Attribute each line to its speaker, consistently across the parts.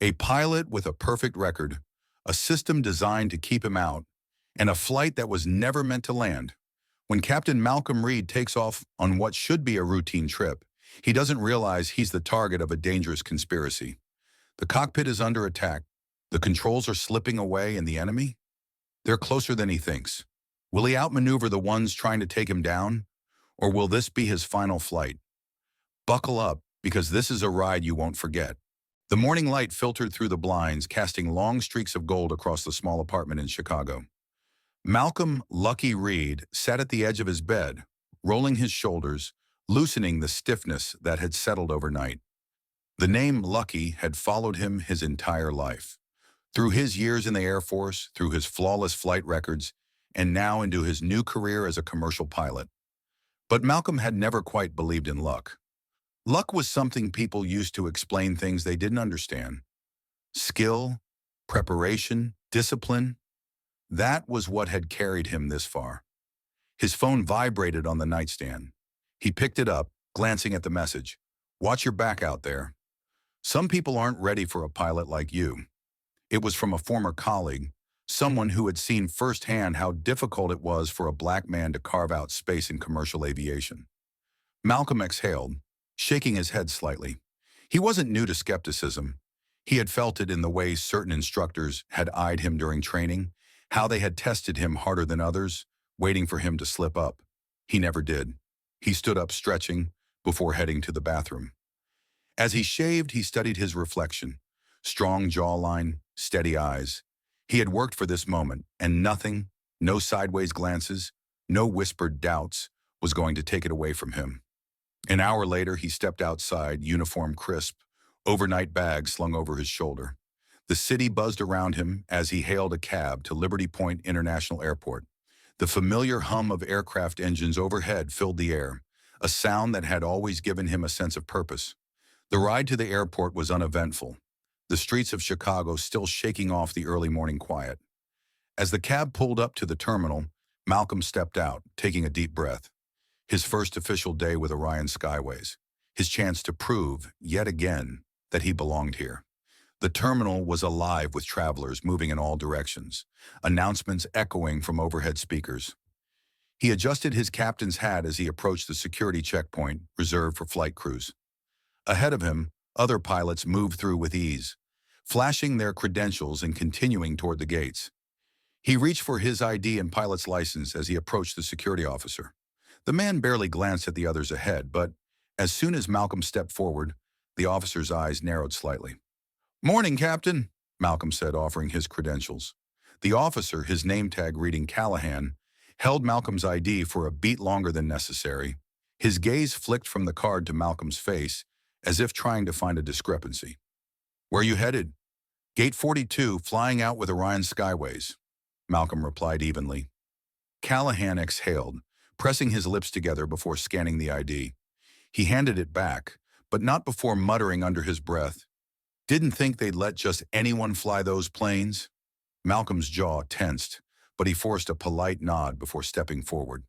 Speaker 1: A pilot with a perfect record, a system designed to keep him out, and a flight that was never meant to land. When Captain Malcolm Reed takes off on what should be a routine trip, he doesn't realize he's the target of a dangerous conspiracy. The cockpit is under attack. The controls are slipping away, and the enemy? They're closer than he thinks. Will he outmaneuver the ones trying to take him down? Or will this be his final flight? Buckle up, because this is a ride you won't forget. The morning light filtered through the blinds, casting long streaks of gold across the small apartment in Chicago. Malcolm "Lucky" Reed sat at the edge of his bed, rolling his shoulders, loosening the stiffness that had settled overnight. The name Lucky had followed him his entire life. Through his years in the Air Force, through his flawless flight records, and now into his new career as a commercial pilot. But Malcolm had never quite believed in luck. Luck was something people used to explain things they didn't understand. Skill, preparation, discipline, that was what had carried him this far. His phone vibrated on the nightstand. He picked it up, glancing at the message. "Watch your back out there. Some people aren't ready for a pilot like you." It was from a former colleague, someone who had seen firsthand how difficult it was for a black man to carve out space in commercial aviation. Malcolm exhaled, shaking his head slightly. He wasn't new to skepticism. He had felt it in the way certain instructors had eyed him during training, how they had tested him harder than others, waiting for him to slip up. He never did. He stood up stretching before heading to the bathroom. As he shaved, he studied his reflection. Strong jawline, steady eyes. He had worked for this moment, and nothing, no sideways glances, no whispered doubts, was going to take it away from him. An hour later, he stepped outside, uniform crisp, overnight bag slung over his shoulder. The city buzzed around him as he hailed a cab to Liberty Point International Airport. The familiar hum of aircraft engines overhead filled the air, a sound that had always given him a sense of purpose. The ride to the airport was uneventful, the streets of Chicago still shaking off the early morning quiet. As the cab pulled up to the terminal, Malcolm stepped out, taking a deep breath. His first official day with Orion Skyways, his chance to prove, yet again, that he belonged here. The terminal was alive with travelers moving in all directions, announcements echoing from overhead speakers. He adjusted his captain's hat as he approached the security checkpoint reserved for flight crews. Ahead of him, other pilots moved through with ease, flashing their credentials and continuing toward the gates. He reached for his ID and pilot's license as he approached the security officer. The man barely glanced at the others ahead, but as soon as Malcolm stepped forward, the officer's eyes narrowed slightly. "Morning, Captain," Malcolm said, offering his credentials. The officer, his name tag reading Callahan, held Malcolm's ID for a beat longer than necessary. His gaze flicked from the card to Malcolm's face, as if trying to find a discrepancy. "Where you headed?" "Gate 42, flying out with Orion Skyways," Malcolm replied evenly. Callahan exhaled, pressing his lips together before scanning the ID. He handed it back, but not before muttering under his breath, "Didn't think they'd let just anyone fly those planes?" Malcolm's jaw tensed, but he forced a polite nod before stepping forward.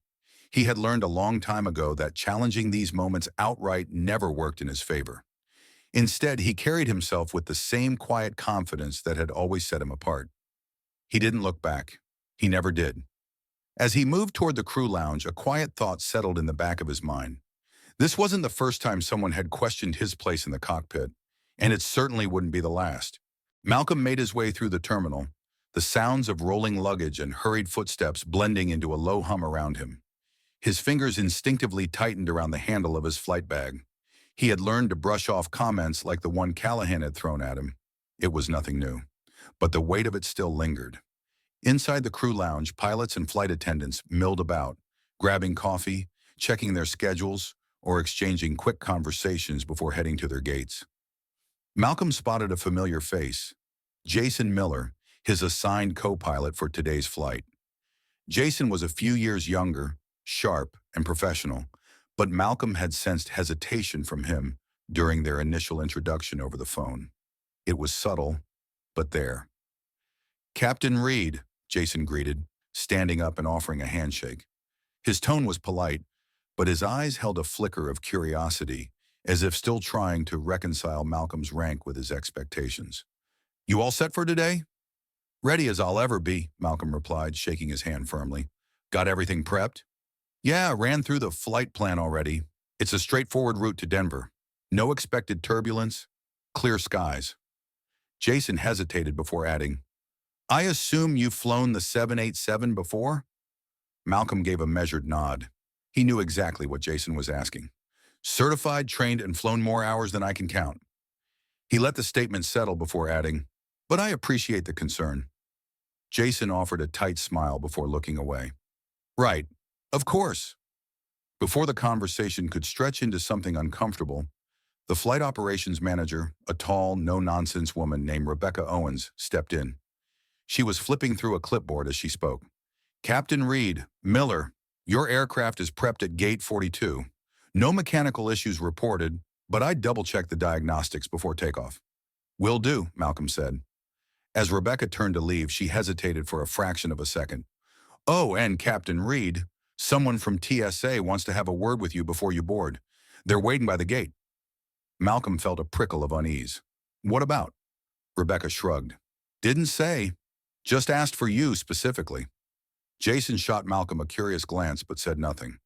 Speaker 1: He had learned a long time ago that challenging these moments outright never worked in his favor. Instead, he carried himself with the same quiet confidence that had always set him apart. He didn't look back. He never did. As he moved toward the crew lounge, a quiet thought settled in the back of his mind. This wasn't the first time someone had questioned his place in the cockpit, and it certainly wouldn't be the last. Malcolm made his way through the terminal, the sounds of rolling luggage and hurried footsteps blending into a low hum around him. His fingers instinctively tightened around the handle of his flight bag. He had learned to brush off comments like the one Callahan had thrown at him. It was nothing new, but the weight of it still lingered. Inside the crew lounge, pilots and flight attendants milled about, grabbing coffee, checking their schedules, or exchanging quick conversations before heading to their gates. Malcolm spotted a familiar face, Jason Miller, his assigned co-pilot for today's flight. Jason was a few years younger, sharp, and professional, but Malcolm had sensed hesitation from him during their initial introduction over the phone. It was subtle, but there. "Captain Reed," Jason greeted, standing up and offering a handshake. His tone was polite, but his eyes held a flicker of curiosity, as if still trying to reconcile Malcolm's rank with his expectations. You all set for today? Ready as I'll ever be, Malcolm replied, shaking his hand firmly. Got everything prepped? Yeah, ran through the flight plan already. It's a straightforward route to Denver. No expected turbulence, clear skies. Jason hesitated before adding, I assume you've flown the 787 before? Malcolm gave a measured nod. He knew exactly what Jason was asking. Certified, trained, and flown more hours than I can count. He let the statement settle before adding, but I appreciate the concern. Jason offered a tight smile before looking away. Right, of course. Before the conversation could stretch into something uncomfortable, the flight operations manager, a tall, no-nonsense woman named Rebecca Owens, stepped in. She was flipping through a clipboard as she spoke. Captain Reed, Miller, your aircraft is prepped at Gate 42. No mechanical issues reported, but I'd double-check the diagnostics before takeoff. Will do, Malcolm said. As Rebecca turned to leave, she hesitated for a fraction of a second. Oh, and Captain Reed, someone from TSA wants to have a word with you before you board. They're waiting by the gate. Malcolm felt a prickle of unease. What about? Rebecca shrugged. Didn't say. Just asked for you specifically. Jason shot Malcolm a curious glance but said nothing.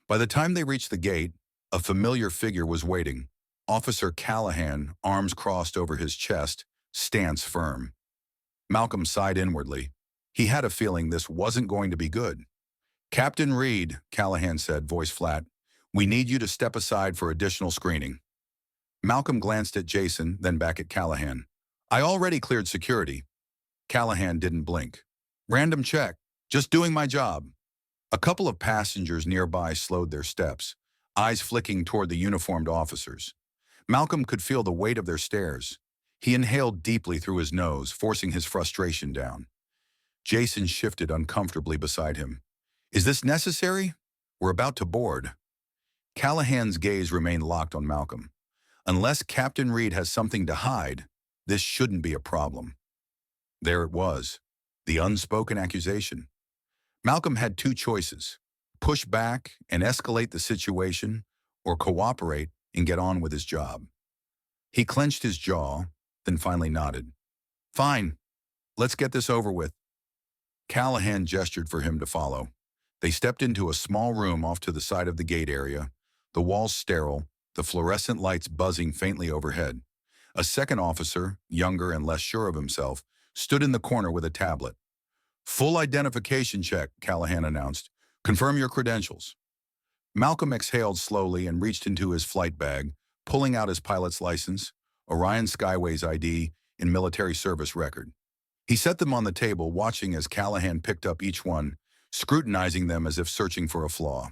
Speaker 1: By the time they reached the gate, a familiar figure was waiting. Officer Callahan, arms crossed over his chest, stance firm. Malcolm sighed inwardly. He had a feeling this wasn't going to be good. Captain Reed, Callahan said, voice flat, we need you to step aside for additional screening. Malcolm glanced at Jason, then back at Callahan. I already cleared security. Callahan didn't blink. Random check. Just doing my job. A couple of passengers nearby slowed their steps, eyes flicking toward the uniformed officers. Malcolm could feel the weight of their stares. He inhaled deeply through his nose, forcing his frustration down. Jason shifted uncomfortably beside him. Is this necessary? We're about to board. Callahan's gaze remained locked on Malcolm. Unless Captain Reed has something to hide, this shouldn't be a problem. There it was, the unspoken accusation. Malcolm had two choices: push back and escalate the situation, or cooperate and get on with his job. He clenched his jaw, then finally nodded. Fine, let's get this over with. Callahan gestured for him to follow. They stepped into a small room off to the side of the gate area, the walls sterile, the fluorescent lights buzzing faintly overhead. A second officer, younger and less sure of himself, stood in the corner with a tablet. Full identification check, Callahan announced. Confirm your credentials. Malcolm exhaled slowly and reached into his flight bag, pulling out his pilot's license, Orion Skyway's ID, and military service record. He set them on the table, watching as Callahan picked up each one, scrutinizing them as if searching for a flaw.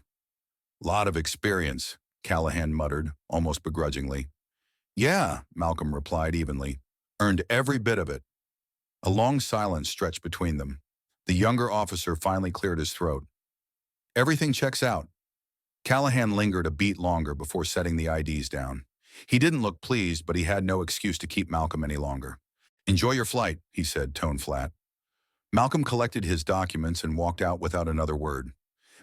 Speaker 1: Lot of experience, Callahan muttered, almost begrudgingly. Yeah, Malcolm replied evenly. Earned every bit of it. A long silence stretched between them. The younger officer finally cleared his throat. Everything checks out. Callahan lingered a beat longer before setting the IDs down. He didn't look pleased, but he had no excuse to keep Malcolm any longer. Enjoy your flight, he said, tone flat. Malcolm collected his documents and walked out without another word.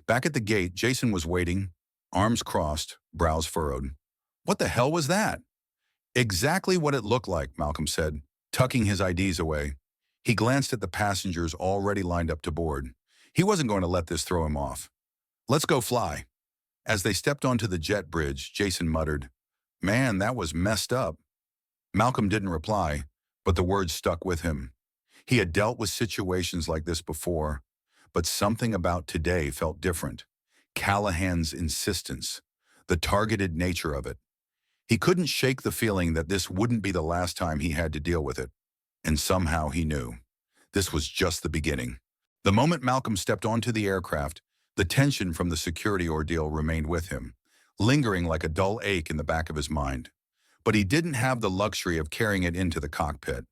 Speaker 1: Back at the gate, Jason was waiting, arms crossed, brows furrowed. What the hell was that? Exactly what it looked like, Malcolm said, tucking his IDs away. He glanced at the passengers already lined up to board. He wasn't going to let this throw him off. Let's go fly. As they stepped onto the jet bridge, Jason muttered, Man, that was messed up. Malcolm didn't reply, but the words stuck with him. He had dealt with situations like this before, but something about today felt different. Callahan's insistence, the targeted nature of it. He couldn't shake the feeling that this wouldn't be the last time he had to deal with it. And somehow he knew. This was just the beginning. The moment Malcolm stepped onto the aircraft, the tension from the security ordeal remained with him, lingering like a dull ache in the back of his mind. But he didn't have the luxury of carrying it into the cockpit.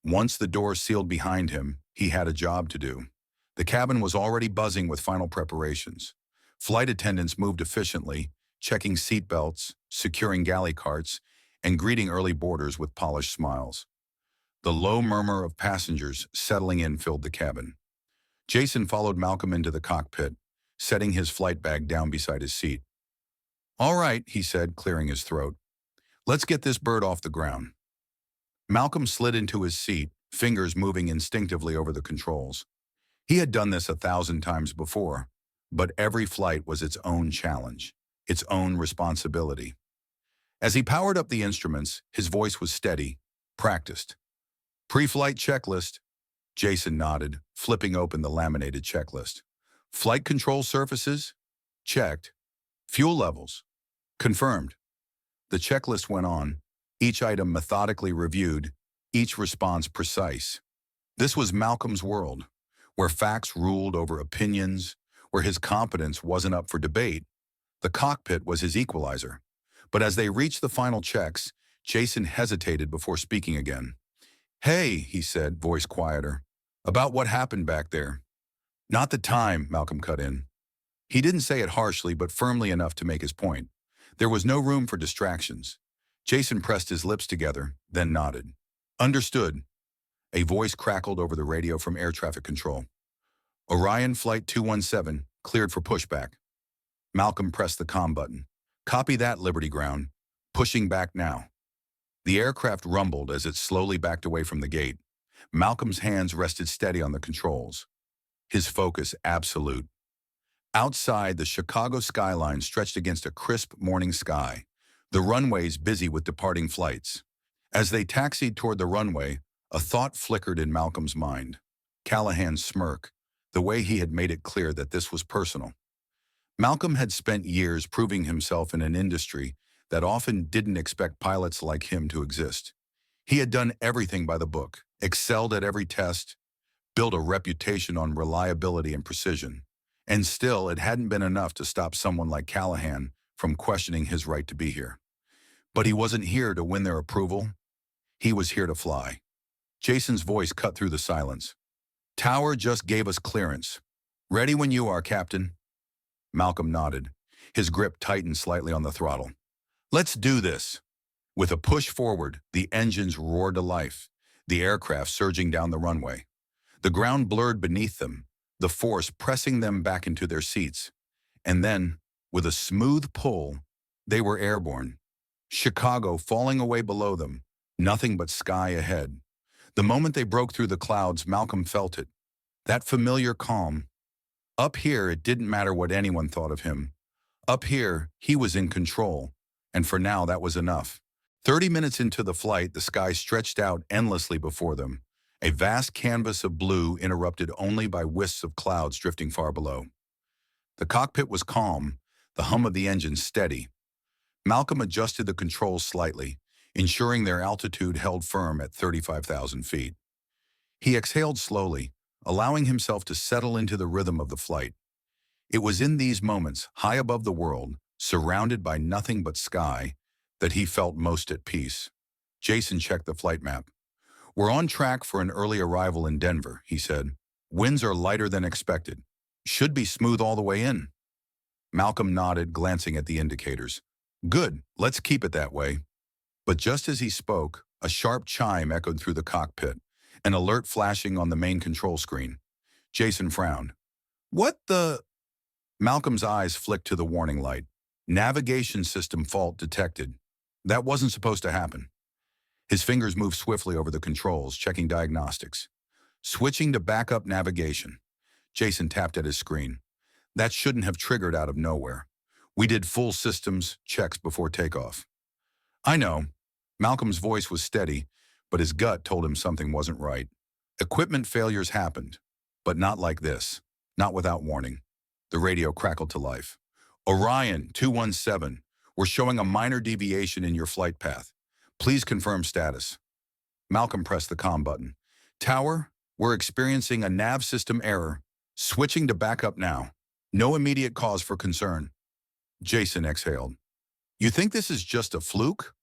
Speaker 1: Once the door sealed behind him, he had a job to do. The cabin was already buzzing with final preparations. Flight attendants moved efficiently, checking seat belts, securing galley carts, and greeting early boarders with polished smiles. The low murmur of passengers settling in filled the cabin. Jason followed Malcolm into the cockpit, setting his flight bag down beside his seat. All right, he said, clearing his throat. Let's get this bird off the ground. Malcolm slid into his seat, fingers moving instinctively over the controls. He had done this 1,000 times before, but every flight was its own challenge, its own responsibility. As he powered up the instruments, his voice was steady, practiced. Pre-flight checklist. Jason nodded, flipping open the laminated checklist. Flight control surfaces? Checked. Fuel levels? Confirmed. The checklist went on, each item methodically reviewed, each response precise. This was Malcolm's world, where facts ruled over opinions, where his competence wasn't up for debate. The cockpit was his equalizer. But as they reached the final checks, Jason hesitated before speaking again. "Hey," he said, voice quieter. "About what happened back there." "Not the time," Malcolm cut in. He didn't say it harshly but firmly enough to make his point. There was no room for distractions. Jason pressed his lips together, then nodded. "Understood." A voice crackled over the radio from air traffic control. "Orion Flight 217, cleared for pushback." Malcolm pressed the comm button. "Copy that, Liberty Ground. Pushing back now." The aircraft rumbled as it slowly backed away from the gate. Malcolm's hands rested steady on the controls. His focus absolute. Outside, the Chicago skyline stretched against a crisp morning sky, the runways busy with departing flights. As they taxied toward the runway, a thought flickered in Malcolm's mind. Callahan's smirk, the way he had made it clear that this was personal. Malcolm had spent years proving himself in an industry that often didn't expect pilots like him to exist. He had done everything by the book, excelled at every test, built a reputation on reliability and precision. And still, it hadn't been enough to stop someone like Callahan from questioning his right to be here. But he wasn't here to win their approval. He was here to fly. Jason's voice cut through the silence. "Tower just gave us clearance. Ready when you are, Captain." Malcolm nodded. His grip tightened slightly on the throttle. "Let's do this." With a push forward, the engines roared to life, the aircraft surging down the runway. The ground blurred beneath them, the force pressing them back into their seats. And then, with a smooth pull, they were airborne. Chicago falling away below them, nothing but sky ahead. The moment they broke through the clouds, Malcolm felt it. That familiar calm. Up here, it didn't matter what anyone thought of him. Up here, he was in control, and for now that was enough. 30 minutes into the flight, the sky stretched out endlessly before them, a vast canvas of blue interrupted only by wisps of clouds drifting far below. The cockpit was calm, the hum of the engine steady. Malcolm adjusted the controls slightly, ensuring their altitude held firm at 35,000 feet. He exhaled slowly, allowing himself to settle into the rhythm of the flight. It was in these moments, high above the world, surrounded by nothing but sky, that he felt most at peace. Jason checked the flight map. "We're on track for an early arrival in Denver," he said. "Winds are lighter than expected. Should be smooth all the way in." Malcolm nodded, glancing at the indicators. "Good, let's keep it that way." But just as he spoke, a sharp chime echoed through the cockpit, an alert flashing on the main control screen. Jason frowned. "What the—" Malcolm's eyes flicked to the warning light. "Navigation system fault detected." That wasn't supposed to happen. His fingers moved swiftly over the controls, checking diagnostics. "Switching to backup navigation." Jason tapped at his screen. "That shouldn't have triggered out of nowhere. We did full systems checks before takeoff." "I know." Malcolm's voice was steady, but his gut told him something wasn't right. Equipment failures happened, but not like this, not without warning. The radio crackled to life. "Orion 217, we're showing a minor deviation in your flight path. Please confirm status." Malcolm pressed the comm button. "Tower, we're experiencing a nav system error. Switching to backup now. No immediate cause for concern." Jason exhaled. "You think this is just a fluke?"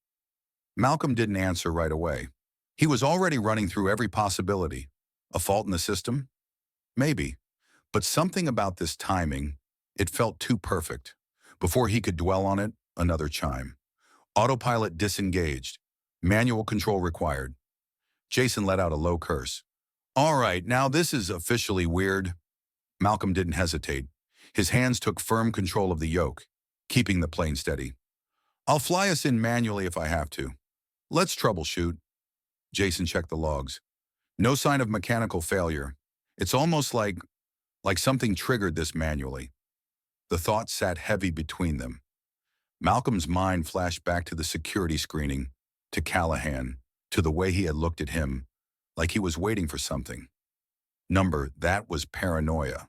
Speaker 1: Malcolm didn't answer right away. He was already running through every possibility. A fault in the system? Maybe. But something about this timing, it felt too perfect. Before he could dwell on it, another chime. Autopilot disengaged. Manual control required. Jason let out a low curse. "All right, now this is officially weird." Malcolm didn't hesitate. His hands took firm control of the yoke, keeping the plane steady. "I'll fly us in manually if I have to. Let's troubleshoot." Jason checked the logs. No sign of mechanical failure. It's almost like something triggered this manually. The thought sat heavy between them. Malcolm's mind flashed back to the security screening, to Callahan, to the way he had looked at him, like he was waiting for something. That was paranoia,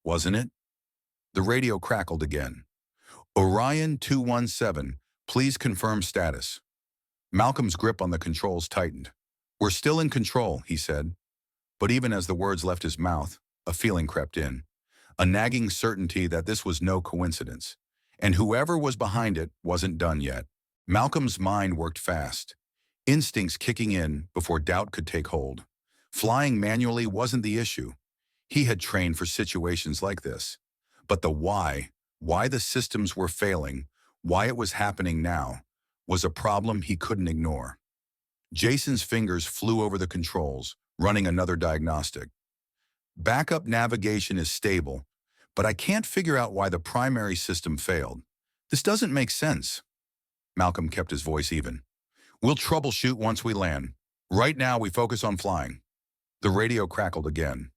Speaker 1: wasn't it? The radio crackled again. Orion 217, please confirm status. Malcolm's grip on the controls tightened. We're still in control, he said. But even as the words left his mouth, a feeling crept in. A nagging certainty that this was no coincidence. And whoever was behind it wasn't done yet. Malcolm's mind worked fast, instincts kicking in before doubt could take hold. Flying manually wasn't the issue. He had trained for situations like this. But the why the systems were failing, why it was happening now, was a problem he couldn't ignore. Jason's fingers flew over the controls, running another diagnostic. Backup navigation is stable, but I can't figure out why the primary system failed. This doesn't make sense. Malcolm kept his voice even. We'll troubleshoot once we land. Right now we focus on flying. The radio crackled again.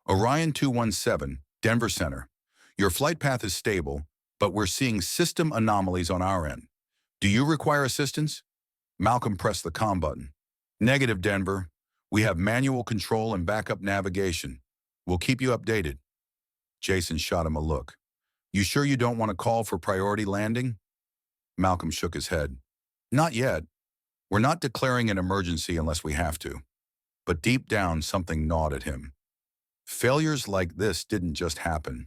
Speaker 1: Orion 217, Denver Center. Your flight path is stable, but we're seeing system anomalies on our end. Do you require assistance? Malcolm pressed the comm button. Negative, Denver. We have manual control and backup navigation. We'll keep you updated. Jason shot him a look. You sure you don't want to call for priority landing? Malcolm shook his head. Not yet. We're not declaring an emergency unless we have to. But deep down, something gnawed at him. Failures like this didn't just happen.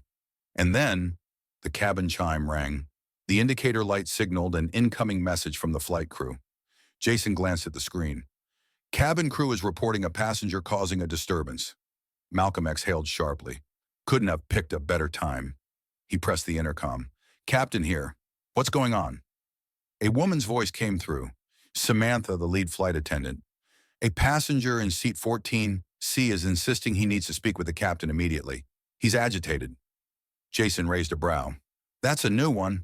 Speaker 1: And then, the cabin chime rang. The indicator light signaled an incoming message from the flight crew. Jason glanced at the screen. Cabin crew is reporting a passenger causing a disturbance. Malcolm exhaled sharply. Couldn't have picked a better time. He pressed the intercom. Captain here. What's going on? A woman's voice came through. Samantha, the lead flight attendant. A passenger in seat 14C is insisting he needs to speak with the captain immediately. He's agitated. Jason raised a brow. That's a new one.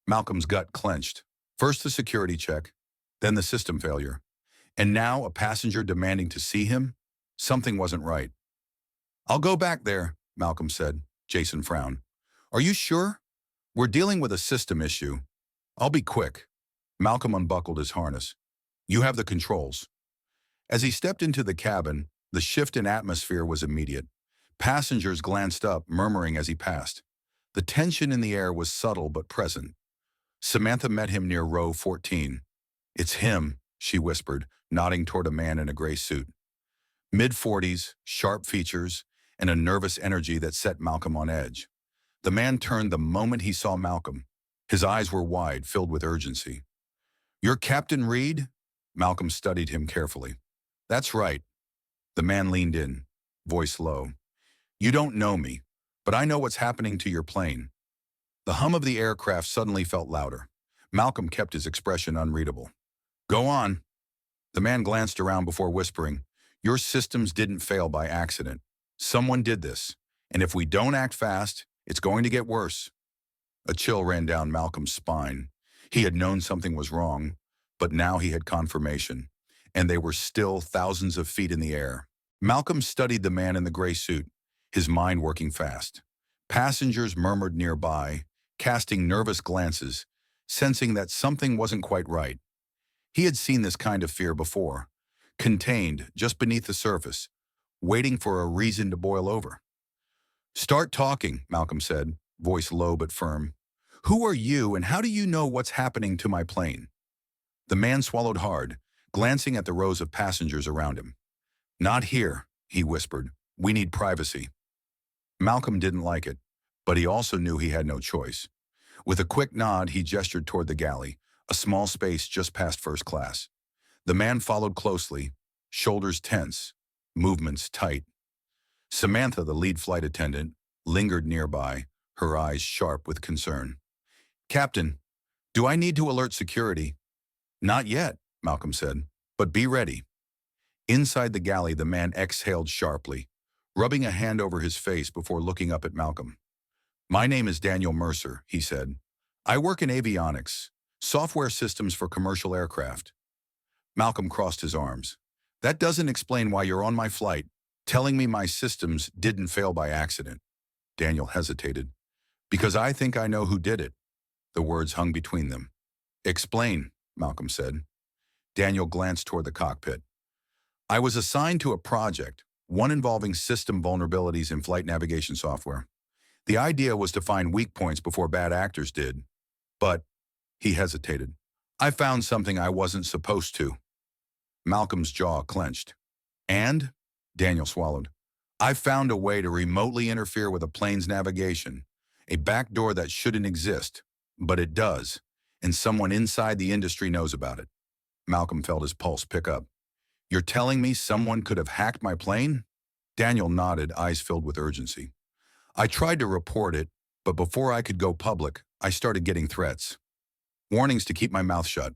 Speaker 1: Malcolm's gut clenched. First the security check, then the system failure. And now a passenger demanding to see him? Something wasn't right. I'll go back there, Malcolm said. Jason frowned. Are you sure? We're dealing with a system issue. I'll be quick. Malcolm unbuckled his harness. You have the controls. As he stepped into the cabin, the shift in atmosphere was immediate. Passengers glanced up, murmuring as he passed. The tension in the air was subtle but present. Samantha met him near row 14. It's him, she whispered, nodding toward a man in a gray suit. Mid-40s, sharp features, and a nervous energy that set Malcolm on edge. The man turned the moment he saw Malcolm. His eyes were wide, filled with urgency. You're Captain Reed? Malcolm studied him carefully. That's right. The man leaned in, voice low. You don't know me, but I know what's happening to your plane. The hum of the aircraft suddenly felt louder. Malcolm kept his expression unreadable. Go on. The man glanced around before whispering, your systems didn't fail by accident. Someone did this, and if we don't act fast, it's going to get worse. A chill ran down Malcolm's spine. He had known something was wrong, but now he had confirmation, and they were still thousands of feet in the air. Malcolm studied the man in the gray suit, his mind working fast. Passengers murmured nearby, casting nervous glances, sensing that something wasn't quite right. He had seen this kind of fear before, contained just beneath the surface, waiting for a reason to boil over. Start talking, Malcolm said, voice low but firm. Who are you and how do you know what's happening to my plane? The man swallowed hard, glancing at the rows of passengers around him. Not here, he whispered. We need privacy. Malcolm didn't like it, but he also knew he had no choice. With a quick nod, he gestured toward the galley, a small space just past first class. The man followed closely, shoulders tense, movements tight. Samantha, the lead flight attendant, lingered nearby, her eyes sharp with concern. Captain, do I need to alert security? Not yet, Malcolm said, but be ready. Inside the galley, the man exhaled sharply, rubbing a hand over his face before looking up at Malcolm. My name is Daniel Mercer, he said. I work in avionics, software systems for commercial aircraft. Malcolm crossed his arms. That doesn't explain why you're on my flight, telling me my systems didn't fail by accident. Daniel hesitated. Because I think I know who did it. The words hung between them. Explain, Malcolm said. Daniel glanced toward the cockpit. I was assigned to a project, one involving system vulnerabilities in flight navigation software. The idea was to find weak points before bad actors did. But, he hesitated, I found something I wasn't supposed to. Malcolm's jaw clenched. And? Daniel swallowed. I found a way to remotely interfere with a plane's navigation, a backdoor that shouldn't exist, but it does, and someone inside the industry knows about it. Malcolm felt his pulse pick up. You're telling me someone could have hacked my plane? Daniel nodded, eyes filled with urgency. I tried to report it, but before I could go public, I started getting threats. Warnings to keep my mouth shut.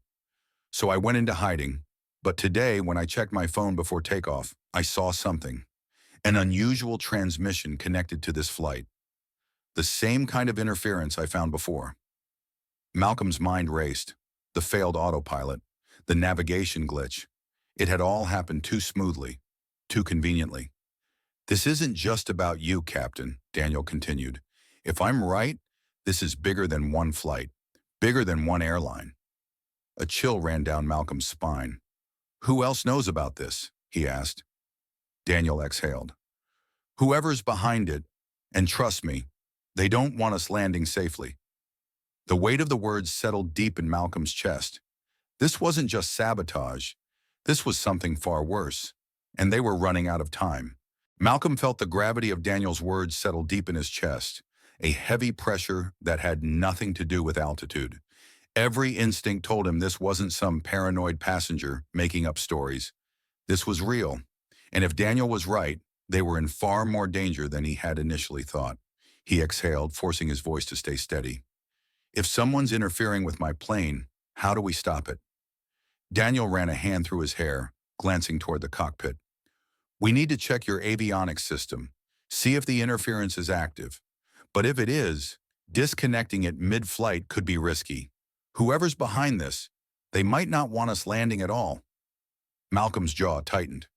Speaker 1: So I went into hiding, but today, when I checked my phone before takeoff, I saw something. An unusual transmission connected to this flight. The same kind of interference I found before. Malcolm's mind raced. The failed autopilot, the navigation glitch. It had all happened too smoothly, too conveniently. This isn't just about you, Captain, Daniel continued. If I'm right, this is bigger than one flight, bigger than one airline. A chill ran down Malcolm's spine. Who else knows about this? He asked. Daniel exhaled. Whoever's behind it, and trust me, they don't want us landing safely. The weight of the words settled deep in Malcolm's chest. This wasn't just sabotage. This was something far worse, and they were running out of time. Malcolm felt the gravity of Daniel's words settle deep in his chest, a heavy pressure that had nothing to do with altitude. Every instinct told him this wasn't some paranoid passenger making up stories. This was real, and if Daniel was right, they were in far more danger than he had initially thought. He exhaled, forcing his voice to stay steady. If someone's interfering with my plane, how do we stop it? Daniel ran a hand through his hair, glancing toward the cockpit. We need to check your avionics system, see if the interference is active. But if it is, disconnecting it mid-flight could be risky. Whoever's behind this, they might not want us landing at all. Malcolm's jaw tightened.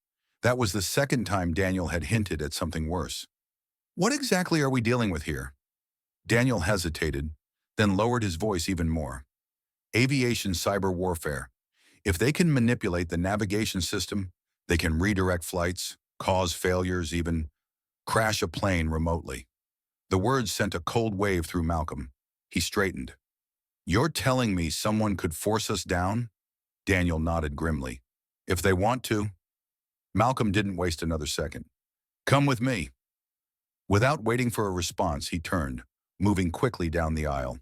Speaker 1: That was the second time Daniel had hinted at something worse. What exactly are we dealing with here? Daniel hesitated, then lowered his voice even more. Aviation cyber warfare. If they can manipulate the navigation system, they can redirect flights, cause failures, even crash a plane remotely. The words sent a cold wave through Malcolm. He straightened. You're telling me someone could force us down? Daniel nodded grimly. If they want to. Malcolm didn't waste another second. Come with me. Without waiting for a response, he turned, moving quickly down the aisle.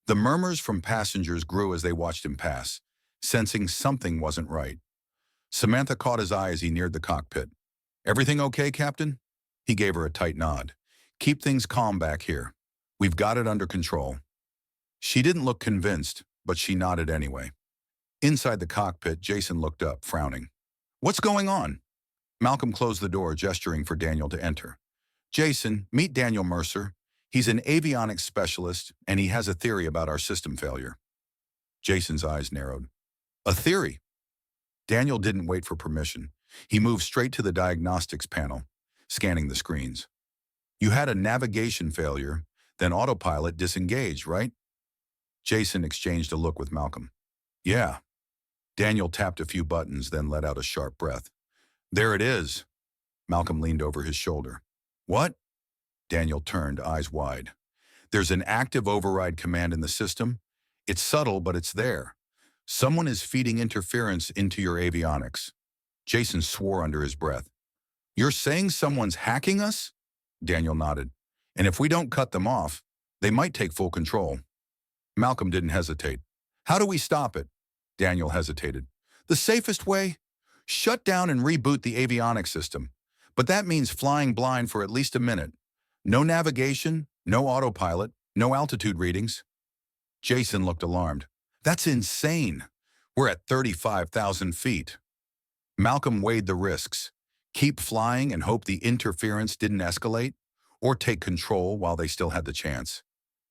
Speaker 1: The murmurs from passengers grew as they watched him pass, sensing something wasn't right. Samantha caught his eye as he neared the cockpit. Everything okay, Captain? He gave her a tight nod. Keep things calm back here. We've got it under control. She didn't look convinced, but she nodded anyway. Inside the cockpit, Jason looked up, frowning. What's going on? Malcolm closed the door, gesturing for Daniel to enter. Jason, meet Daniel Mercer. He's an avionics specialist, and he has a theory about our system failure. Jason's eyes narrowed. A theory? Daniel didn't wait for permission. He moved straight to the diagnostics panel, scanning the screens. You had a navigation failure, then autopilot disengaged, right? Jason exchanged a look with Malcolm. Yeah. Daniel tapped a few buttons, then let out a sharp breath. There it is. Malcolm leaned over his shoulder. What? Daniel turned, eyes wide. There's an active override command in the system. It's subtle, but it's there. Someone is feeding interference into your avionics. Jason swore under his breath. You're saying someone's hacking us? Daniel nodded. And if we don't cut them off, they might take full control. Malcolm didn't hesitate. How do we stop it? Daniel hesitated. The safest way? Shut down and reboot the avionics system. But that means flying blind for at least a minute. No navigation, no autopilot, no altitude readings. Jason looked alarmed. That's insane. We're at 35,000 feet. Malcolm weighed the risks. Keep flying and hope the interference didn't escalate, or take control while they still had the chance.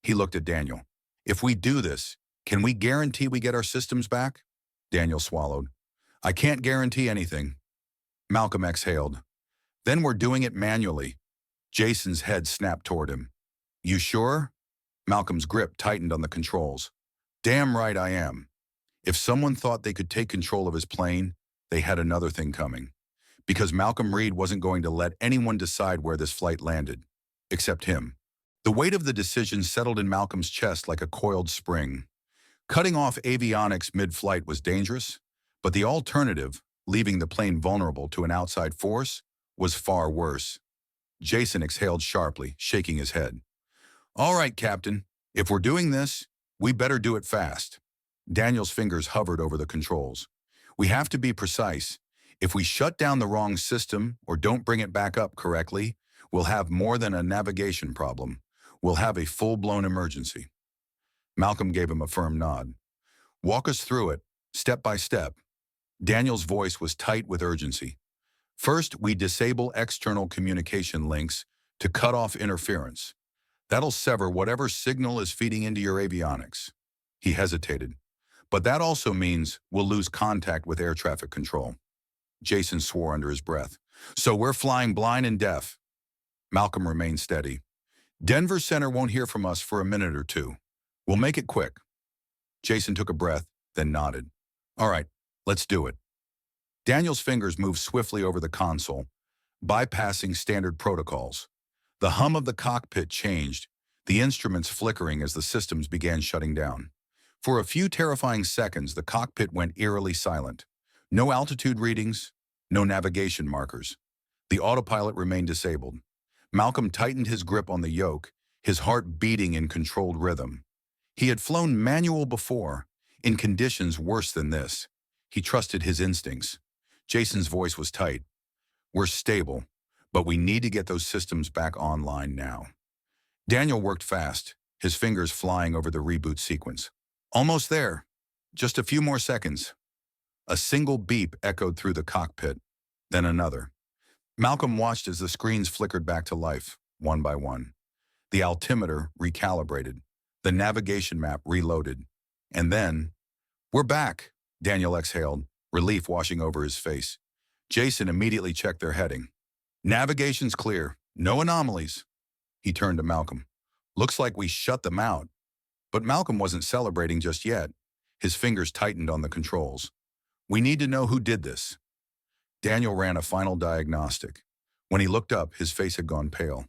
Speaker 1: He looked at Daniel. If we do this, can we guarantee we get our systems back? Daniel swallowed. I can't guarantee anything. Malcolm exhaled. Then we're doing it manually. Jason's head snapped toward him. You sure? Malcolm's grip tightened on the controls. Damn right I am. If someone thought they could take control of his plane, they had another thing coming. Because Malcolm Reed wasn't going to let anyone decide where this flight landed, except him. The weight of the decision settled in Malcolm's chest like a coiled spring. Cutting off avionics mid-flight was dangerous, but the alternative, leaving the plane vulnerable to an outside force, was far worse. Jason exhaled sharply, shaking his head. All right, Captain, if we're doing this, we better do it fast. Daniel's fingers hovered over the controls. We have to be precise. If we shut down the wrong system or don't bring it back up correctly, we'll have more than a navigation problem. We'll have a full-blown emergency. Malcolm gave him a firm nod. Walk us through it, step by step. Daniel's voice was tight with urgency. First, we disable external communication links to cut off interference. That'll sever whatever signal is feeding into your avionics. He hesitated. But that also means we'll lose contact with air traffic control. Jason swore under his breath. So we're flying blind and deaf. Malcolm remained steady. Denver Center won't hear from us for a minute or two. We'll make it quick. Jason took a breath, then nodded. All right, let's do it. Daniel's fingers moved swiftly over the console, bypassing standard protocols. The hum of the cockpit changed, the instruments flickering as the systems began shutting down. For a few terrifying seconds, the cockpit went eerily silent. No altitude readings, no navigation markers. The autopilot remained disabled. Malcolm tightened his grip on the yoke, his heart beating in controlled rhythm. He had flown manual before, in conditions worse than this. He trusted his instincts. Jason's voice was tight. We're stable, but we need to get those systems back online now. Daniel worked fast, his fingers flying over the reboot sequence. Almost there. Just a few more seconds. A single beep echoed through the cockpit, then another. Malcolm watched as the screens flickered back to life, one by one. The altimeter recalibrated, the navigation map reloaded. And then, we're back, Daniel exhaled, relief washing over his face. Jason immediately checked their heading. Navigation's clear, no anomalies. He turned to Malcolm. Looks like we shut them out. But Malcolm wasn't celebrating just yet. His fingers tightened on the controls. We need to know who did this. Daniel ran a final diagnostic. When he looked up, his face had gone pale.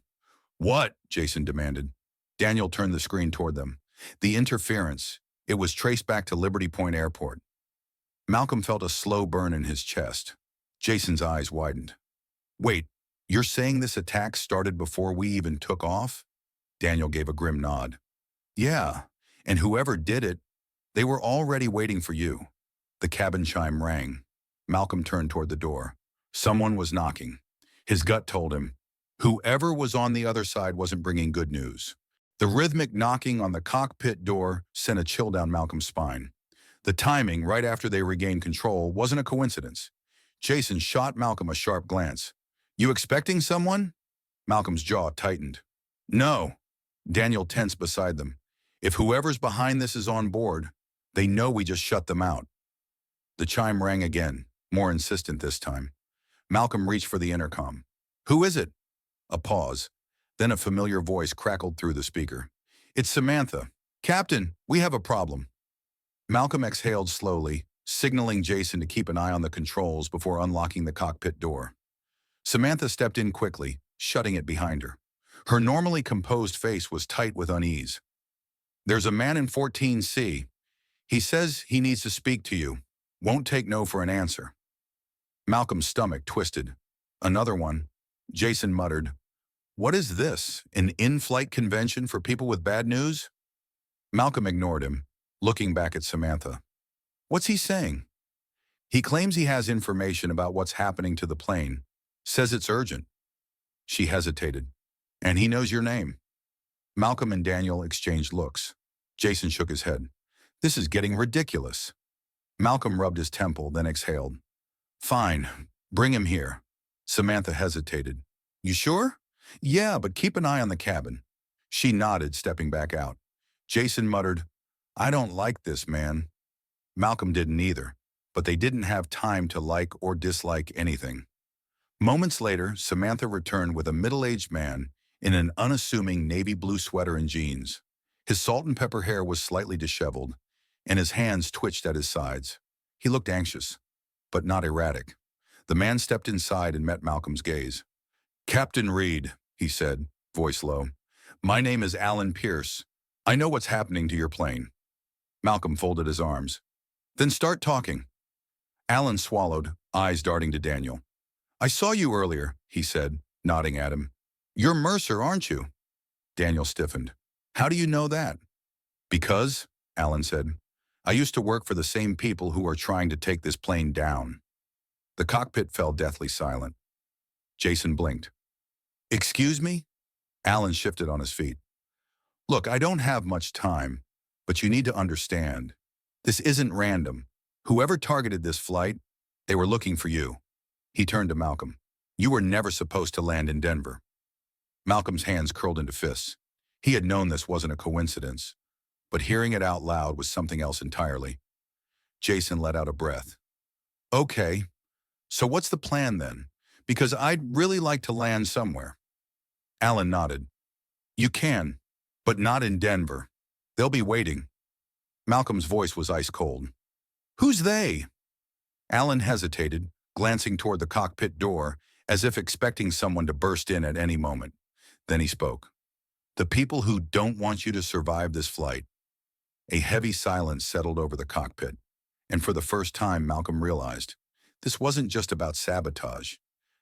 Speaker 1: What? Jason demanded. Daniel turned the screen toward them. The interference. It was traced back to Liberty Point Airport. Malcolm felt a slow burn in his chest. Jason's eyes widened. Wait, you're saying this attack started before we even took off? Daniel gave a grim nod. Yeah, and whoever did it, they were already waiting for you. The cabin chime rang. Malcolm turned toward the door. Someone was knocking. His gut told him, whoever was on the other side wasn't bringing good news. The rhythmic knocking on the cockpit door sent a chill down Malcolm's spine. The timing, right after they regained control, wasn't a coincidence. Jason shot Malcolm a sharp glance. You expecting someone? Malcolm's jaw tightened. No. Daniel tensed beside them. If whoever's behind this is on board, they know we just shut them out. The chime rang again, more insistent this time. Malcolm reached for the intercom. Who is it? A pause. Then a familiar voice crackled through the speaker. It's Samantha. Captain, we have a problem. Malcolm exhaled slowly, signaling Jason to keep an eye on the controls before unlocking the cockpit door. Samantha stepped in quickly, shutting it behind her. Her normally composed face was tight with unease. There's a man in 14C. He says he needs to speak to you. Won't take no for an answer. Malcolm's stomach twisted. Another one. Jason muttered, What is this, an in-flight convention for people with bad news? Malcolm ignored him, looking back at Samantha. What's he saying? He claims he has information about what's happening to the plane. Says it's urgent. She hesitated. And he knows your name. Malcolm and Daniel exchanged looks. Jason shook his head. This is getting ridiculous. Malcolm rubbed his temple, then exhaled. Fine, bring him here. Samantha hesitated. You sure? Yeah, but keep an eye on the cabin. She nodded, stepping back out. Jason muttered, I don't like this, man. Malcolm didn't either. but they didn't have time to like or dislike anything. Moments later, Samantha returned with a middle-aged man in an unassuming navy blue sweater and jeans. His salt and pepper hair was slightly disheveled, and his hands twitched at his sides. He looked anxious, but not erratic. The man stepped inside and met Malcolm's gaze. "Captain Reed," he said, voice low. "My name is Alan Pierce. I know what's happening to your plane." Malcolm folded his arms. "Then start talking." Alan swallowed, eyes darting to Daniel. "I saw you earlier," he said, nodding at him. "You're Mercer, aren't you?" Daniel stiffened. "How do you know that?" "Because," Alan said, "I used to work for the same people who are trying to take this plane down." The cockpit fell deathly silent. Jason blinked. "Excuse me?" Alan shifted on his feet. "Look, I don't have much time, but you need to understand. This isn't random. Whoever targeted this flight, they were looking for you." He turned to Malcolm. "You were never supposed to land in Denver." Malcolm's hands curled into fists. He had known this wasn't a coincidence, but hearing it out loud was something else entirely. Jason let out a breath. "Okay, so what's the plan then? Because I'd really like to land somewhere." Alan nodded. "You can, but not in Denver. They'll be waiting." Malcolm's voice was ice cold. "Who's they?" Alan hesitated, glancing toward the cockpit door, as if expecting someone to burst in at any moment. Then he spoke. "The people who don't want you to survive this flight." A heavy silence settled over the cockpit, and for the first time Malcolm realized this wasn't just about sabotage.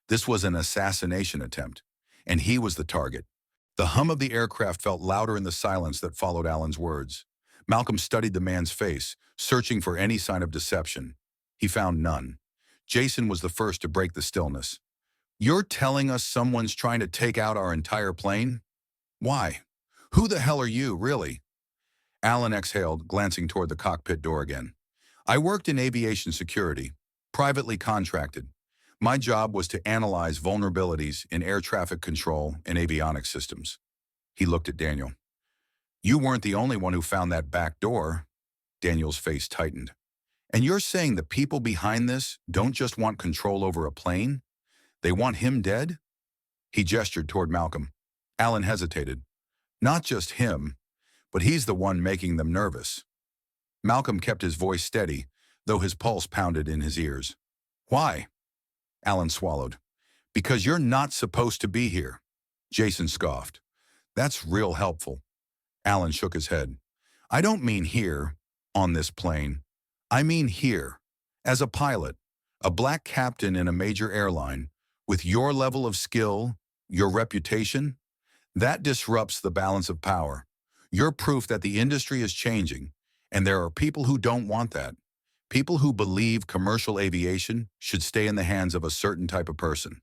Speaker 1: This was an assassination attempt, and he was the target. The hum of the aircraft felt louder in the silence that followed Alan's words. Malcolm studied the man's face, searching for any sign of deception. He found none. Jason was the first to break the stillness. "You're telling us someone's trying to take out our entire plane? Why? Who the hell are you, really?" Alan exhaled, glancing toward the cockpit door again. "I worked in aviation security, privately contracted. My job was to analyze vulnerabilities in air traffic control and avionics systems." He looked at Daniel. "You weren't the only one who found that back door." Daniel's face tightened. "And you're saying the people behind this don't just want control over a plane? They want him dead?" He gestured toward Malcolm. Alan hesitated. "Not just him, but he's the one making them nervous." Malcolm kept his voice steady, though his pulse pounded in his ears. "Why?" Alan swallowed. "Because you're not supposed to be here." Jason scoffed. "That's real helpful." Alan shook his head. "I don't mean here, on this plane. I mean here, as a pilot, a black captain in a major airline, with your level of skill, your reputation. That disrupts the balance of power. You're proof that the industry is changing, and there are people who don't want that. People who believe commercial aviation should stay in the hands of a certain type of person."